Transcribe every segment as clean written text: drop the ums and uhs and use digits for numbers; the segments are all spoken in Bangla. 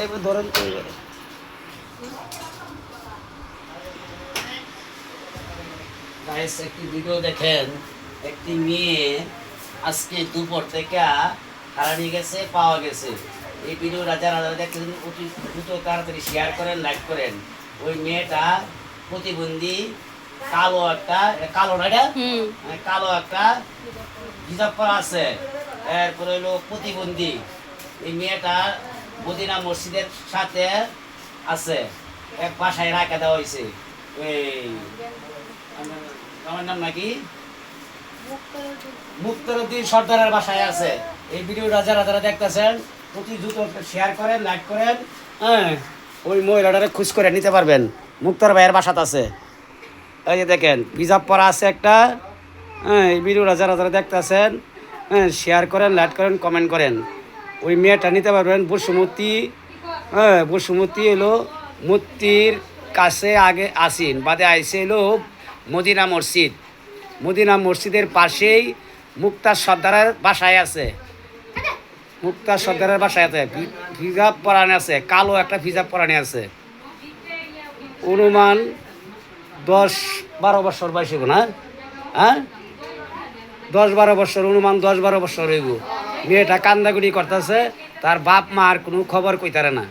এবার ধরেন তো গাইস একটি ভিডিও দেখেন, একটি মেয়ে আজকে দুপুর থেকে হারানি গেছে, পাওয়া গেছে। এই ভিডিওটা যারা যারা দেখলেন অতি দ্রুত তাড়াতাড়ি শেয়ার করেন, লাইক করেন। ওই মেয়েটা প্রতিবন্ধী, কালো একটা, কালো না এটা, কালো একটা হিজাব পরা আছে। এরপরে হলো প্রতিবন্ধী। এই মেয়েটা মদিনা মসজিদের সাথে আছে, এক বাসায় রাখা দেওয়া হয়েছে। এই আমার নাম নাকি মুক্তারউদ্দিন সর্দারের বাসায় আছে। এই ভিডিওটা যারা যারা দেখতেছেন প্রতি দ্রুত শেয়ার করেন, লাইক করেন। হ্যাঁ, ওই মহিলাটারে খোঁজ করে নিতে পারবেন। মুক্তার ভাইয়ের বাসাতে আছে। এই যে দেখেন হিজাব পরা আছে একটা। হ্যাঁ, এই ভিডিওটা যারা যারা দেখতেছেন, হ্যাঁ, শেয়ার করেন, লাইক করেন, কমেন্ট করেন। ওই মেয়েটা নিতে পারবেন। বসুমতী, হ্যাঁ, বসুমতী এলো মূর্তির কাছে আগে আসিন, বাদে আইসে এলো মদিনা মসজিদ। মদিনা মসজিদের পাশেই মুক্তার সর্দারের বাসায় আছে। মুক্তার সর্দারের বাসায় আছে, হিজাব পরানে আছে, কালো একটা হিজাব পরানে আছে। অনুমান 10-12 বছর বয়স হইব না? হ্যাঁ, 10-12 বছর, অনুমান 10-12 বছর হইব। মেয়েটা কান্দাগুড়ি করতেছে, তার বাপ মা আর কোনো খবর কইতারে না।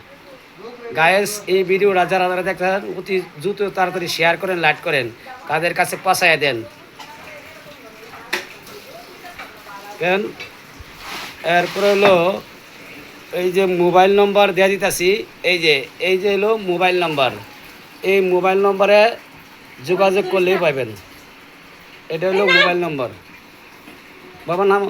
গায়েস এই ভিডিওটা যারা যারা দেখতেন অতি দ্রুত তাড়াতাড়ি শেয়ার করেন, লাইক করেন, তাদের কাছে পৌঁছায় দেন। কেন এরপরে হলো এই যে মোবাইল নম্বর দেওয়া দিতেছি, এই যে হলো মোবাইল নম্বর। এই মোবাইল নম্বরে যোগাযোগ করলেই পাবেন। এটা হলো মোবাইল নম্বর। বাবার নাম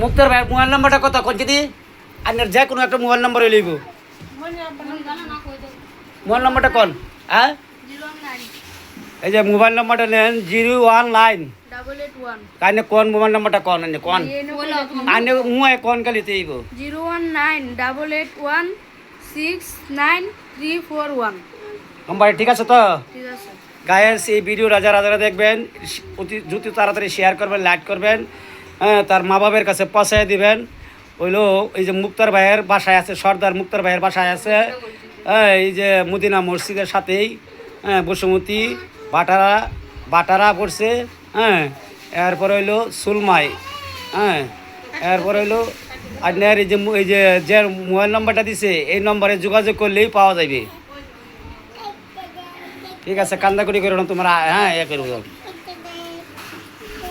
মুক্তার ভাই মোবাইল নাম্বারটা কত কোন যদি আপনার যে কোনো একটা মোবাইল নাম্বার লইব। মোবাইল নাম্বারটা কোন? হ্যাঁ, এই যে মোবাইল নাম্বারটা নেন 019 কাইনে কোন মোবাইল নাম্বারটা কোন আনে কোন আনে মুয়ে কোন কালিতে আইব 01988169341 নাম্বার ঠিক আছে তো? ঠিক আছে গায়েস এই ভিডিওটা যারা যারা দেখবেন অতি দ্রুত তাড়াতাড়ি শেয়ার করবেন, লাইক করবেন। হ্যাঁ, তার মা বাবার কাছে পৌঁছায় দিবেন। হইলো এই যে মুক্তার ভাইয়ের বাসায় আছে, সর্দার মুক্তার ভাইয়ের বাসায় আছে। হ্যাঁ, এই যে মদিনা মসজিদের সাথেই, হ্যাঁ, বসুমতী বাটারা পড়ছে। হ্যাঁ, এরপরে হইলো সুলমাই। হ্যাঁ, এরপরে হইলো আপনার এই যে যে মোবাইল নম্বরটা দিছে এই নম্বরে যোগাযোগ করলেই পাওয়া যাবে। ঠিক আছে, কান্দাকুটি করো না তোমরা। হ্যাঁ, এ করবো।